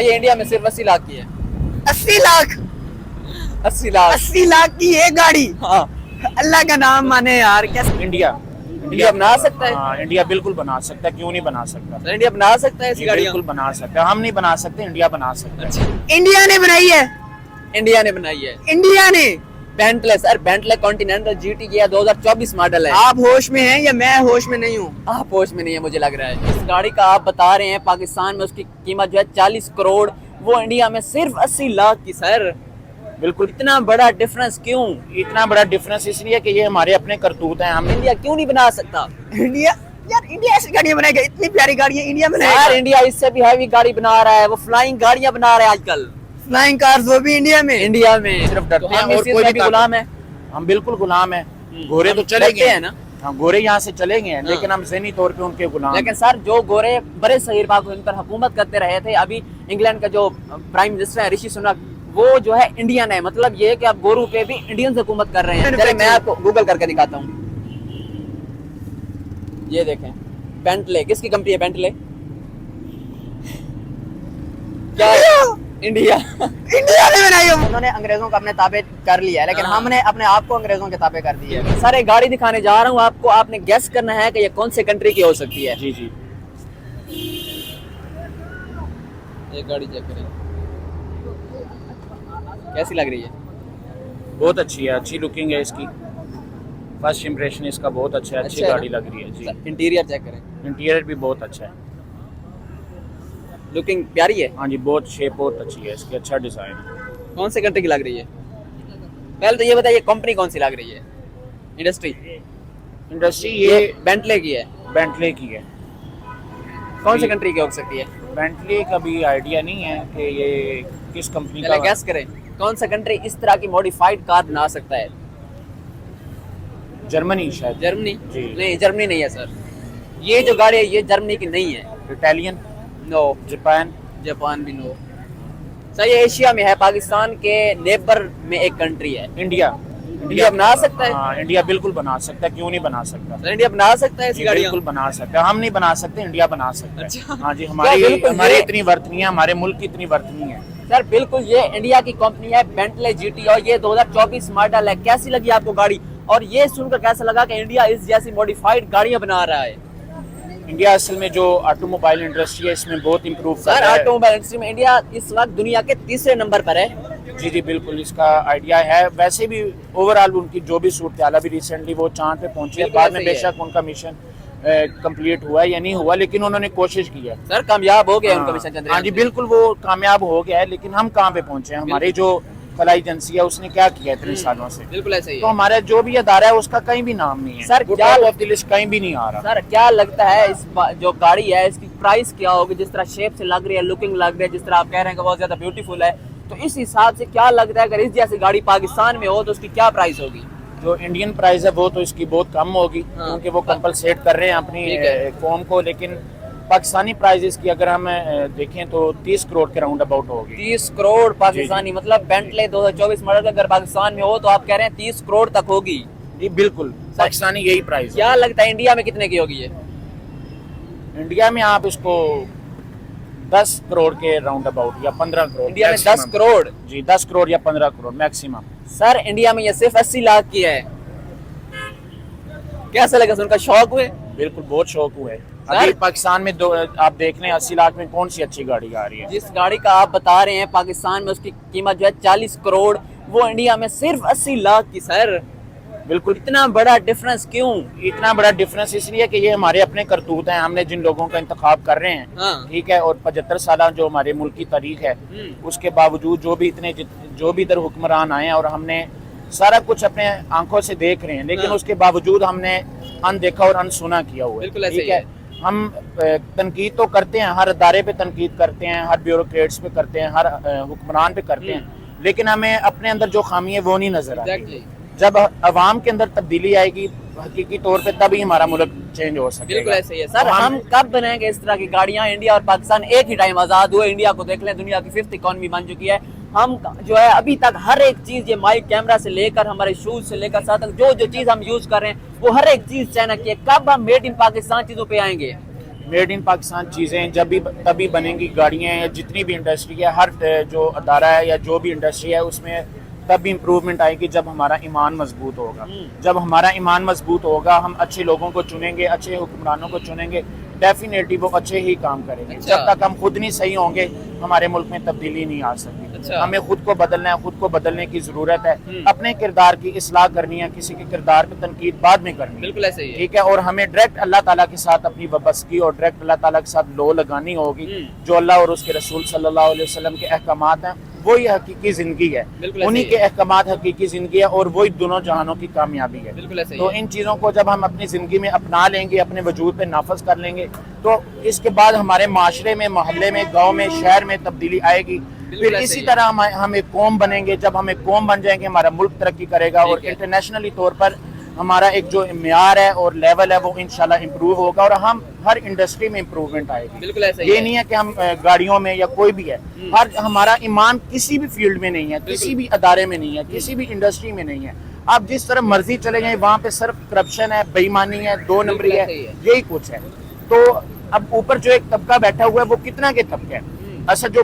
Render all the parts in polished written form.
ये इंडिया में सिर्फ 80 लाख की है। 80 लाख 80 लाख 80 लाख की एक गाड़ी। हाँ। अल्लाह का नाम माने यार, कैसे इंडिया बना सकता है? हाँ, इंडिया बिल्कुल बना सकता है, क्यों नहीं बना सकता। तो इंडिया बना सकता है ऐसी ये गाड़ियाँ? बिल्कुल बना सकता है, हम नहीं बना सकते, इंडिया बना सकता है। अच्छा, इंडिया ने बनाई है? इंडिया ने बनाई है। इंडिया ने। Bentley sir, Bentley continental GT की है, 2024 मॉडल है। आप होश में हैं या मैं होश में नहीं हूँ? आप होश में नहीं है मुझे लग रहा है। इस गाड़ी का आप बता रहे हैं पाकिस्तान में उसकी कीमत जो है 40 करोड़, वो इंडिया में सिर्फ 80 लाख की। सर बिल्कुल। इतना बड़ा डिफरेंस क्यों? इतना बड़ा डिफरेंस इसलिए कि ये हमारे अपने करतूत हैं। हम इंडिया क्यों नहीं बना सकता? इंडिया, यार इंडिया ऐसी गाड़ियाँ बनाएगा, इतनी प्यारी गाड़ियाँ इंडिया यार बनाएगा। इंडिया इससे भी हैवी गाड़ी बना रहा है, वो फ्लाइंग गाड़ियां बना रहा है आजकल फ्लाइंग कार्स वो भी इंडिया में। इंडिया में। सिर्फ डरते तो हैं हम और इस चीज कोई में भी भी गुलाम है। हम बिल्कुल गुलाम हैं। गोरे तो हम चले डरते गए हैं ना। हाँ, गोरे यहाँ से चले गए हैं, लेकिन हम ज़हनी तौर पे उनके गुलाम लेकिन हैं। सर जो गोरे बड़े सगीर पाक इन पर हुकूमत करते रहे थे, अभी इंग्लैंड का जो प्राइम मिनिस्टर है ऋषि सुनक, वो जो है इंडियन है। मतलब ये कि अब गोरू पे भी इंडियन हुकूमत कर रहे हैं। चलिए मैं आपको गूगल करके दिखाता हूँ। ये देखें, बेंटले किसकी कंपनी है? बेंटले क्या है? इंडिया। इंडिया ने बनाई है। उन्होंने अंग्रेजों को अपने ताबे कर लिया है, लेकिन हाँ। हमने अपने आप को अंग्रेजों के ताबे कर दिया है। सर एक गाड़ी दिखाने जा रहा हूँ आपको, आपने गेस करना है कि ये कौन से कंट्री की हो सकती है। जी जी। ये गाड़ी चेक करें, कैसी लग रही है? बहुत अच्छी है, अच्छी लुकिंग है इसकी। फर्स्ट इंप्रेशन इसका बहुत अच्छा है, अच्छी अच्छा है गाड़ी ना? लग रही है जी। इंटीरियर चेक करें, इंटीरियर भी बहुत अच्छा है। लुकिंग प्यारी है। हाँ जी, बहुत शेप बहुत अच्छी है इसकी, अच्छा डिजाइन है। कौन से कंट्री की लग रही है? पहले तो ये बताइए कंपनी कौन सी लग रही है? इंडस्ट्री? इंडस्ट्री ये ये बेंटले की है। बेंटले की है। कौन सी कंट्री की हो सकती है? बेंटले का भी आइडिया नहीं है कि ये किस कंपनी पहले का। गैस करें, कौन सा कंट्री इस तरह की मॉडिफाइड कार बना सकता है? जर्मनी शायद। जर्मनी? जी। नहीं, जर्मनी नहीं है सर। ये जो गाड़ी है ये जर्मनी की नहीं है। Italian, no. जापान। जापान भी नो। सर ये एशिया में है, पाकिस्तान के नेबर में एक कंट्री है। इंडिया। इंडिया बना सकता है? हाँ, इंडिया बिल्कुल बना सकता है, क्यों नहीं बना सकता। सर इंडिया बना सकता है ऐसी जी, गाड़ियाँ? बिल्कुल बना सकता है, हम नहीं बना सकते, इंडिया बना सकता अच्छा। है। हाँ जी, क्या बिल्कुल हमारी ये- इतनी वर्तनी है, हमारे मुल्क की इतनी वर्तनी है। सर बिल्कुल ये इंडिया की कंपनी है बेंटले जीटी, और ये 2024 मॉडल है। कैसी लगी आपको गाड़ी? और ये सुनकर कैसा लगा कि इंडिया इस जैसी मॉडिफाइड गाड़ियां बना रहा है? इंडिया असल में जो ऑटोमोबाइल इंडस्ट्री है इसमें बहुत इम्प्रूव कर सर रहा है। ऑटोमोबाइल इंडस्ट्री में इंडिया इस वक्त दुनिया के तीसरे नंबर पर है। जी जी बिल्कुल, इसका आइडिया है। वैसे भी ओवरऑल उनकी जो भी सूरत हाल, अभी रिसेंटली वो चांद पे पहुंचे, बिल्कुल बाद में ऐसे ही बेशक उनका मिशन कंप्लीट हुआ या नहीं हुआ, लेकिन उन्होंने कोशिश की है। सर कामयाब हो गया उनका हाँ, मिशन चंद्रयान। हाँ जी बिल्कुल, वो कामयाब हो गया है, लेकिन हम कहाँ पे पहुंचे हैं? हमारी जो फलाई एजेंसी है उसने क्या किया इतने सालों से? बिल्कुल ऐसे ही तो है। हमारा जो भी अदारा है उसका कहीं भी नाम नहीं है सर, वो क्या- टॉप ऑफ द लिस्ट कहीं भी नहीं आ रहा। सर क्या लगता है इस जो गाड़ी है इसकी प्राइस क्या होगी? जिस तरह शेप से लग रही है, लुकिंग लग रही है, जिस तरह आप कह रहे हैं कि बहुत ज्यादा ब्यूटीफुल है, तो इस हिसाब से क्या लगता है अगर इस जैसी गाड़ी पाकिस्तान में हो तो उसकी क्या प्राइस होगी? जो इंडियन प्राइस है वो तो इसकी बहुत कम होगी, हाँ। क्योंकि वो कंपलसेट कर रहे हैं अपनी ठीक है। कौम को, लेकिन पाकिस्तानी प्राइजेस की अगर हम देखें तो 30 करोड़ के राउंड अबाउट होगी। 30 करोड़ पाकिस्तानी? मतलब बेंटले 2024 मॉडल अगर पाकिस्तान में हो तो आप कह रहे हैं 30 करोड़ तक होगी? जी बिल्कुल, पाकिस्तानी यही प्राइस है। क्या लगता है इंडिया में कितने की होगी ये? इंडिया में आप इसको 10 करोड़ के राउंड अबाउट या 15 करोड़ इंडिया में 10 maximum। करोड़? जी 10 करोड़ या 15 करोड़ मैक्सिमम। सर इंडिया में ये सिर्फ 80 लाख की है। कैसा लगा सुनकर? शौक हुए? बिल्कुल, बहुत शौक हुआ है। अभी पाकिस्तान में आप देख लें 80 लाख में कौन सी अच्छी गाड़ी आ रही है। जिस गाड़ी का आप बता रहे हैं पाकिस्तान में उसकी कीमत जो है 40 करोड़, वो इंडिया में सिर्फ 80 लाख की। सर बिल्कुल, इतना बड़ा डिफरेंस क्यों? इतना बड़ा डिफरेंस इसलिए कि ये हमारे अपने करतूत हैं। हमने जिन लोगों का इंतखाब कर रहे हैं, हाँ। ठीक है, और 75 साल जो हमारे मुल्क की तारीख है, उसके बावजूद जो भी इधर हुक्मरान आए हैं और हमने सारा कुछ अपने आंखों से देख रहे हैं, लेकिन हाँ। उसके बावजूद हमने अनदेखा और अनसुना किया हुआ है। बिल्कुल ऐसे ठीक ही है, है। हम तनकीद तो करते हैं, हर अदारे पे तनकीद करते हैं, हर ब्यूरोक्रेट्स पे करते हैं, हर हुक्मरान पे करते हैं, लेकिन हमें अपने अंदर जो खामी है वो नहीं नजर आती। Exactly। जब अवाम के अंदर तब्दीली आएगी हकीकी तौर पे, तभी हमारा मुल्क चेंज हो सकेगा। बिल्कुल ऐसे ही है। सर तो हम कब बनाएंगे इस तरह की गाड़ियां? इंडिया और पाकिस्तान एक ही टाइम आजाद हुए। इंडिया को देख लें, दुनिया की 5th इकॉनमी बन चुकी है। हम जो है अभी तक हर एक चीज, ये माइक कैमरा से लेकर हमारे शूज से लेकर साथ तक जो जो चीज हम यूज कर रहे हैं वो हर एक चीज चाइना की है। कब हम मेड इन पाकिस्तान चीजों पे आएंगे? मेड इन पाकिस्तान चीज़ें जब भी तभी बनेंगी गाड़ियाँ या जितनी भी इंडस्ट्री है, हर जो अदारा है या जो भी इंडस्ट्री है उसमें तब भी इम्प्रूवमेंट आएगी जब हमारा ईमान मजबूत होगा। जब हमारा ईमान मजबूत होगा, हम अच्छे लोगों को चुनेंगे, अच्छे हुक्मरानों को चुनेंगे, डेफिनेटली वो अच्छे ही काम करेंगे। अच्छा। जब तक हम खुद नहीं सही होंगे हमारे मुल्क में तब्दीली नहीं आ सकती। अच्छा। हमें खुद को बदलना है, खुद को बदलने की जरूरत है। अपने किरदार की इस्लाह करनी है, किसी के किरदार पे तनकीद बाद में करनी है। बिल्कुल ऐसे ही है। ठीक है, और हमें डायरेक्ट अल्लाह ताला के साथ अपनी वाबस्तगी और डायरेक्ट अल्लाह ताला के साथ लो लगानी होगी। जो अल्लाह और उसके रसूल सल्लल्लाहु अलैहि वसल्लम के अहकामात हैं वही हकीकी जिंदगी है, बिल्कुल उन्हीं ऐसे के ही है। अहकामात हकीकी जिंदगी है और वही दोनों जहानों की कामयाबी है। बिल्कुल ऐसे ही तो है। इन चीज़ों को जब हम अपनी ज़िंदगी में अपना लेंगे, अपने वजूद पे नाफज कर लेंगे, तो इसके बाद हमारे माशरे में, मोहल्ले में, गांव में, शहर में तब्दीली आएगी। फिर ऐसे इसी ही है। तरह हम एक कौम बनेंगे। जब हम एक कौम बन जाएंगे हमारा मुल्क तरक्की करेगा और ठीक है। इंटरनेशनली तौर पर हमारा एक जो म्यार है और लेवल है वो इंशाल्लाह इम्प्रूव होगा और हम हर इंडस्ट्री में इम्प्रूवमेंट आएगी। बिल्कुल ऐसे ही ये है। नहीं है कि हम गाड़ियों में या कोई भी है, हर हमारा ईमान किसी भी फील्ड में नहीं है, किसी भी अदारे में नहीं है, किसी भी इंडस्ट्री में नहीं है। आप जिस तरह मर्जी चले जाएं वहाँ पे सिर्फ करप्शन है, बेईमानी है, दो नंबरी है, ऐसे ही है। यही कुछ है। तो अब ऊपर जो एक तबका बैठा हुआ है वो कितना के तबके है? अच्छा, जो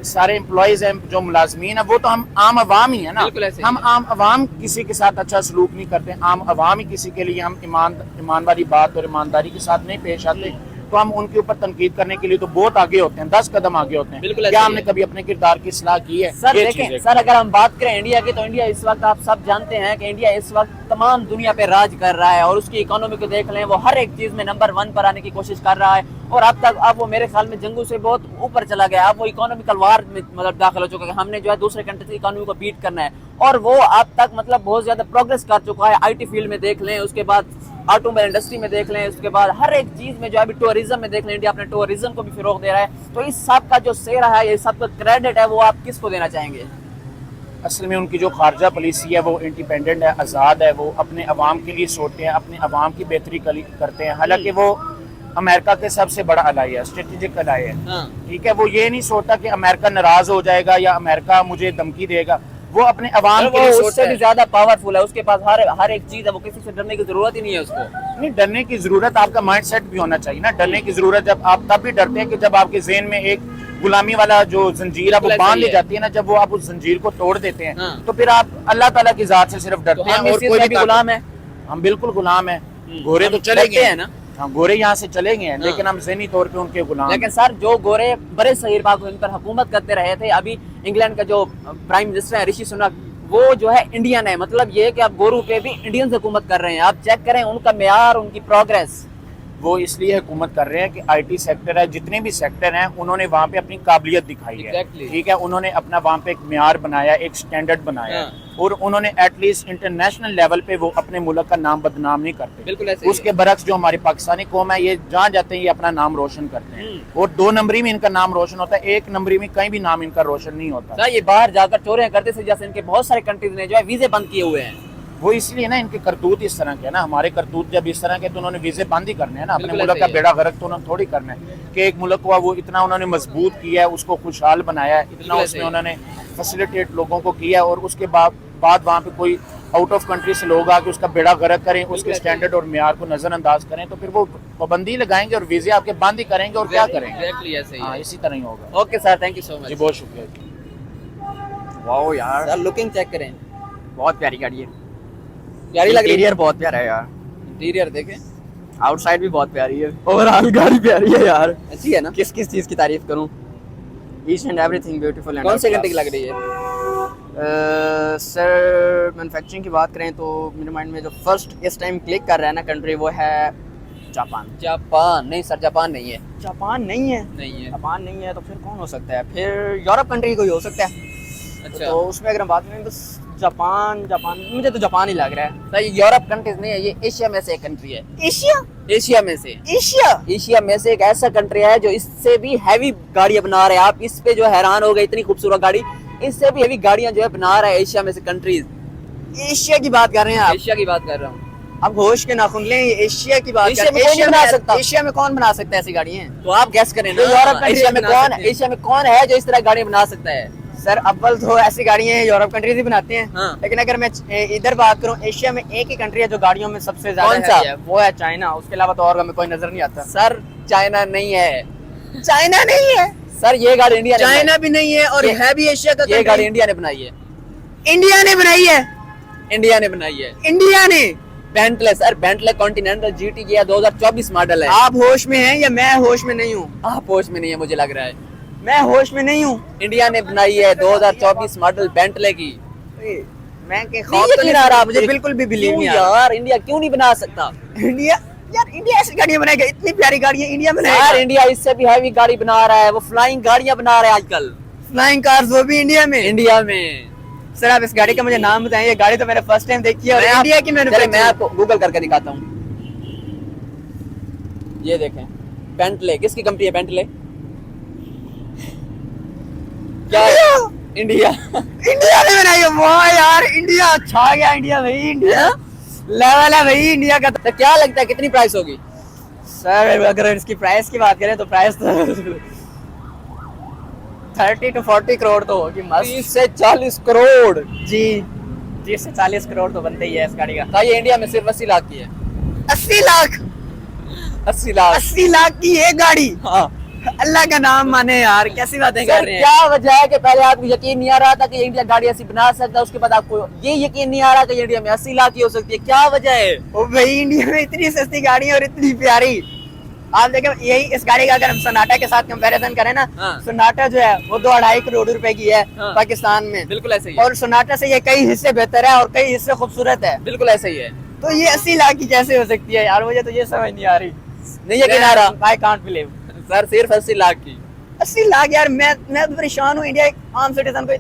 सारे एम्प्लॉयज हैं, जो मुलाजमीन है, वो तो हम आम अवाम ही है ना। बिल्कुल ऐसे ही हम आम अवाम किसी के साथ अच्छा सलूक नहीं करते, आम अवाम ही किसी के लिए हम ईमान वाली बात और ईमानदारी के साथ नहीं पेश आते, तो हम उनके ऊपर तनकीद करने के लिए तो बहुत आगे होते हैं, 10 कदम आगे होते बिल्कुल हैं। ऐसे क्या ही हमने है। कभी अपने किरदार की इस्लाह की है? सर ये देखें चीज़ें। सर, अगर हम बात करें इंडिया की, तो इंडिया इस वक्त आप सब जानते हैं कि इंडिया इस वक्त तमाम दुनिया पे राज कर रहा है और उसकी इकोनॉमी को देख लें, वो हर एक चीज में नंबर 1 पर आने की कोशिश कर रहा है और अब वो मेरे ख्याल में जंगू से बहुत ऊपर चला गया। अब वो इकोनॉमिकल वार में मतलब दाखिल हो चुका है। हमने जो है दूसरे कंट्री की इकोनॉमी को बीट करना है और वो अब तक मतलब बहुत ज्यादा प्रोग्रेस कर चुका है। IT फील्ड में देख लें, उसके बाद ऑटोमोबाइल इंडस्ट्री में देख लें, उसके बाद हर एक चीज में जो है अभी टूरिज्म में देख लें, इंडिया अपने टूरिज्म को भी फिरोग दे रहा है। तो इस सब का जो सेरा है, ये सब का क्रेडिट है, वो आप किसको देना चाहेंगे? असल में उनकी जो खारजा पॉलिसी है वो इंडिपेंडेंट है, आज़ाद है, वो अपने अवाम के लिए सोचते हैं, अपने अवाम की बेहतरी करते हैं। हालांकि वो अमेरिका के सबसे बड़ा अलाई है, स्ट्रेटेजिक अलाई है। हाँ। ठीक है, वो ये नहीं सोचता कि अमेरिका नाराज हो जाएगा या अमेरिका मुझे धमकी देगा, वो अपने अवाम के लिए वो सोचता उससे भी है। ज्यादा पावरफुल है, उसके पास हर एक चीज है, वो किसी से डरने की जरूरत ही नहीं है उसको। नहीं, डरने की जरूरत, आपका माइंड सेट भी होना चाहिए ना। डरने की जरूरत जब आप तब भी डरते हैं कि जब आपके ज़हन में एक गुलामी वाला जो जंजीर है वो बांध ली जाती है ना, जब वो आप उस जंजीर को तोड़ देते हैं, हाँ। तो फिर आप अल्लाह ताला की जात से सिर्फ डरते हैं हम और इस चीज कोई में भी भी गुलाम है। हम बिल्कुल गुलाम है। गोरे तो हम चले डरते गए हैं ना। हाँ, गोरे यहाँ से चले गए हैं, लेकिन हम ज़हनी तौर पे उनके गुलाम लेकिन हैं। सर, जो गोरे बड़े सहीर बाग इन पर हुकूमत करते रहे थे, अभी इंग्लैंड का जो प्राइम मिनिस्टर है ऋषि सुनक, वो जो है इंडियन है। मतलब ये कि अब गोरू पे भी इंडियंस हुकूमत कर रहे हैं। आप चेक करें उनका मेयार, उनकी प्रोग्रेस। वो इसलिए हुकूमत कर रहे हैं कि IT सेक्टर है, जितने भी सेक्टर हैं उन्होंने वहाँ पे अपनी काबिलियत दिखाई है। Exactly. ठीक है, उन्होंने अपना वहाँ पे एक म्यार बनाया, एक स्टैंडर्ड बनाया है, और उन्होंने एटलीस्ट इंटरनेशनल लेवल पे वो अपने मुल्क का नाम बदनाम नहीं करते। बिल्कुल ऐसे ही उसके बरक्स जो हमारी पाकिस्तानी कौम है, ये जहाँ जाते हैं ये अपना नाम रोशन करते हैं और 2 नंबरी में इनका नाम रोशन होता है, 1 नंबरी में कहीं भी नाम इनका रोशन नहीं होता। सर, ये बाहर जाकर चोरियां करते थे, जैसे इनके बहुत सारे कंट्रीज ने जो है वीजे बंद किए हुए हैं। वो इसलिए ना, इनके करतूत इस तरह के है ना। हमारे करतूत जब इस तरह के तो उन्होंने वीजे बंद ही करने हैं ना, अपने बिल्कुल मुल्क ऐसे का ही है। बेड़ा गर्क तो उन्होंने थोड़ी करना है कि एक मुल्क को वो इतना उन्होंने मजबूत किया है, उसको खुशहाल बनाया है, इतना बिल्कुल ऐसे उसमें ही। उन्होंने फैसिलिटेट लोगों को किया है, और उसके बाद वहाँ पे कोई आउट ऑफ कंट्री से लोग आके उसका बेड़ा गर्क करें, उसके स्टैंडर्ड और म्यार को नजरअंदाज करें, तो फिर वो पाबंदी लगाएंगे और वीजे आपके बंद ही करेंगे और क्या करेंगे। Exactly ऐसे ही हाँ, है। इसी तरह ही होगा। Okay sir, thank you so जी, मच। बहुत शुक्रिया जी। वाओ यार, सर, लुकिंग चेक करें। बहुत प्यारी गाड़ी है। प्यारी लग रही है। इंटीरियर बहुत प्यारा है यार, इंटीरियर देखें, आउटसाइड भी बहुत प्यारी है, ओवरऑल गाड़ी प्यारी है यार। अच्छी है ना। किस किस चीज की तारीफ करूं? Each and everything beautiful and कौन से कंट्री की लग रही है? सर, मैन्युफैक्चरिंग की बात करें तो मेरे माइंड में जो फर्स्ट इस टाइम क्लिक कर रहा है ना कंट्री, वो है जापान। जापान नहीं सर, जापान नहीं है। जापान नहीं है? नहीं है। जापान नहीं है तो फिर कौन हो सकता है? फिर यूरोप कंट्री कोई हो सकता है। अच्छा। तो उसमें अगर हम बात करें तो जापान मुझे तो जापान ही लग रहा है। सर, ये यूरोप कंट्रीज नहीं है, ये एशिया में से एक कंट्री है। एशिया? एशिया में से एशिया में से एक ऐसा कंट्री है जो इससे भी हैवी गाड़ियां बना रहे हैं। आप इस पे जो हैरान हो गए, इतनी खूबसूरत गाड़ी, इससे भी हैवी गाड़ियां जो है बना रहा है एशिया में से कंट्रीज। एशिया की बात कर रहे हैं आप? एशिया की बात कर रहा हूँ। अब होश के नाखून लें, एशिया की बात एशिया कर में कौन नहीं बना सकता? एशिया में कौन बना सकता है ऐसी गाड़ियां? तो आप गैस करें ना, जो यूरोप कंट्रीज एशिया में बना कौन, सकते हैं। एशिया में कौन है जो इस तरह गाड़ियां बना सकता है? सर, अव्वल तो ऐसी गाड़ियां हैं यूरोप कंट्रीज ही बनाते हैं। हाँ। लेकिन अगर मैं इधर बात करूं, एशिया में एक ही कंट्री है जो गाड़ियों में सबसे कौन सा? ज्यादा है, वो है चाइना। उसके अलावा तो और हमें कोई नजर नहीं आता। सर, चाइना नहीं है चाइना नहीं है, सर, ये गाड़ी इंडिया ने चाइना भी नहीं है, और ये- है भी एशिया का बनाई। ये country। गाड़ी इंडिया ने बनाई है, इंडिया ने बनाई है, इंडिया ने बनाई है। इंडिया ने। Bentley sir, Bentley continental GT ये 2024 मॉडल है। आप होश में हैं या मैं होश में नहीं हूँ? आप होश में नहीं है, मुझे लग रहा है। मैं होश में नहीं हूँ। इंडिया ने बनाई है 2024 मॉडल बेंटले की। मैं के नहीं खौफ तो यकीन नहीं आ आ रहा रहा, मुझे बिल्कुल भी बिलीव नहीं आ रहा। यार, इंडिया क्यों नहीं बना सकता? इंडिया, यार इंडिया ऐसी गाड़ियां बनाएगा, इतनी प्यारी गाड़ियां इंडिया यार बनाएगा। इंडिया इससे भी हैवी गाड़ी बना रहा है, वो फ्लाइंग गाड़ियां बना रहा है आजकल फ्लाइंग कार्स वो भी इंडिया में। इंडिया में। सर आप इस गाड़ी का मुझे नाम बताएं, ये गाड़ी तो मैंने फर्स्ट टाइम देखी है और मैं इंडिया की चलिए, मैं मैन्युफैक्चरिंग। आपको गूगल करके दिखाता हूँ। ये देखें, बेंटले किसकी कंपनी है? बेंटले क्या है? इंडिया। इंडिया ने बनाई है, वाह यार, इंडिया छा गया, इंडिया भाई, इंडिया लेवल है भाई इंडिया का। तो क्या लगता है कितनी प्राइस होगी? सर अगर इसकी प्राइस की बात करें तो प्राइस तो 30 to 40 करोड़ तो होगी मस्त। 30 से 40 करोड़। जी 30 से 40 करोड़ तो बनते ही है इस गाड़ी का। था ये इंडिया में सिर्फ 80 लाख की है। 80 लाख 80 लाख 80 लाख की ये गाड़ी, हाँ। अल्लाह का नाम माने यार, कैसी बातें कर सर रहे हैं। क्या वजह है कि पहले आपको यकीन नहीं आ रहा था कि इंडिया गाड़ी ऐसी बना सकता है, उसके बाद आपको ये यकीन नहीं आ रहा कि इंडिया में 80 लाख की हो सकती है? क्या वजह है? ओ भाई इंडिया में इतनी सस्ती गाड़ी है और इतनी प्यारी। आप देखें यही इस गाड़ी का अगर हम सोनाटा के साथ कंपैरिजन करें ना, हाँ। सोनाटा जो है वो 2-2.5 करोड़ रुपए की है हाँ। पाकिस्तान में, बिल्कुल ऐसे ही है, और सोनाटा से ये कई हिस्से बेहतर है और कई हिस्से खूबसूरत है। बिल्कुल ऐसे ही है। तो ये 80 लाख की कैसे हो सकती है यार, मुझे तो ये समझ नहीं आ रही। नहीं यकीन आ रहा आई कांट बिलीव। सर, सिर्फ 80 लाख की। 80 लाख यार, मैं तो परेशान हूँ। इंडिया एक आम सिटीजन को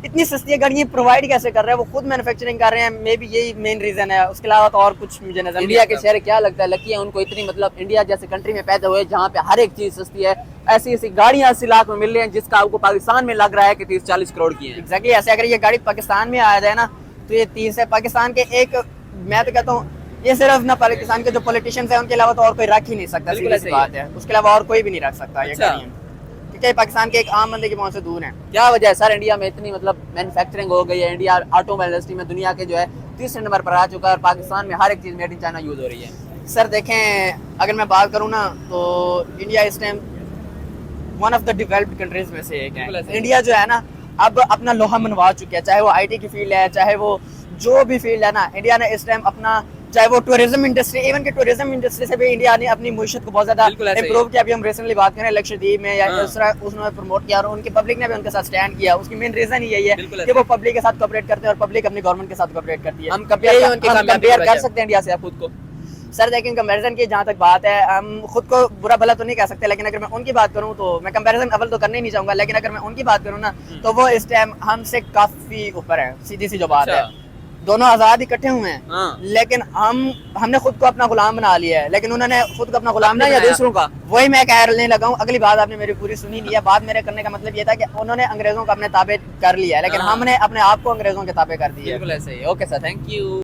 इतनी सस्ती गाड़ियाँ प्रोवाइड कैसे कर रहे हैं? वो खुद मैन्युफैक्चरिंग कर रहे हैं, मे बी यही मेन रीजन है, उसके अलावा तो और कुछ मुझे नजर नहीं इंडिया के आता। शहर क्या लगता है लकी है उनको इतनी, मतलब इंडिया जैसे कंट्री में पैदा हुए जहाँ पे हर एक चीज सस्ती है, ऐसी ऐसी गाड़ियां 80 लाख में मिल रही हैं जिसका आपको पाकिस्तान में लग रहा है कि 30-40 करोड़ की है। एग्जैक्टली ऐसे अगर ये गाड़ी पाकिस्तान में आ जाए ना तो ये 30 है। पाकिस्तान के एक, मैं तो कहता हूँ ये सिर्फ ना पाकिस्तान के जो पॉलिटिशियंस है उनके अलावा तो और कोई रख ही नहीं सकता, बिल्कुल सीधी ऐसे सी ही बात है। उसके अलावा और कोई भी नहीं रख सकता ये अच्छा। गाड़ियाँ, क्योंकि ये पाकिस्तान के एक आम बंदे की पहुंच से दूर है। क्या वजह है सर इंडिया में इतनी, मतलब मैन्युफैक्चरिंग हो गई है, इंडिया ऑटोमोबाइल इंडस्ट्री में दुनिया के जो है 30 नंबर पर आ चुका है और पाकिस्तान में हर एक चीज मेड इन चाइना यूज हो रही है। सर देखें अगर मैं बात करूँ ना तो इंडिया इस time one of the developed countries में से एक बिल्कुल है। ऐसे ही। इंडिया जो है ना अब अपना लोहा मनवा चुके हैं, चाहे वो आईटी की फील्ड है, चाहे वो जो भी फील्ड है ना, इंडिया ने इस टाइम अपना, चाहे वो टूरिज्म इंडस्ट्री, इवन कि टूरिज्म इंडस्ट्री से भी इंडिया ने अपनी मुशीयत को बहुत ज्यादा बिल्कुल ऐसे ही इम्प्रूव किया। अभी हम रिसेंटली बात करें लक्षद्वीप में या हाँ। इस तरह उसने प्रमोट किया और उनकी पब्लिक ने भी उनके साथ स्टैंड किया। उसकी मेन रीजन यही है बिल्कुल कि ऐसे वो पब्लिक के साथ कोऑपरेट करते हैं और पब्लिक अपनी गवर्नमेंट के साथ कोऑपरेट करती है। हम यही कंपेयर उनकी कामयाबी की कंपेयर वजह कर है। सकते हैं इंडिया से आप खुद को? सर देखें कंपैरिजन की जहाँ तक बात है, हम खुद को बुरा भला तो नहीं कह सकते, लेकिन अगर मैं उनकी बात करूँ तो मैं कंपैरिजन अव्वल तो करने ही नहीं चाहूंगा, लेकिन अगर मैं उनकी बात करूँ ना तो वो इस टाइम हमसे काफी ऊपर है। सीधी सी जो बात है, अच्छा। दोनों आजाद इकट्ठे हुए हैं, हाँ। लेकिन हमने खुद को अपना गुलाम बना लिया है, लेकिन उन्होंने खुद को अपना गुलाम अपना नहीं या बनाया। दूसरों का? वही मैं कहने लगा हूँ। अगली बात आपने मेरी पूरी सुनी नहीं है। बात मेरे करने का मतलब ये था कि उन्होंने अंग्रेजों को अपने ताबे कर लिया है, लेकिन हाँ। हमने अपने आप को अंग्रेजों के ताबे कर दिया है। बिल्कुल ऐसे ही। Okay sir, thank you.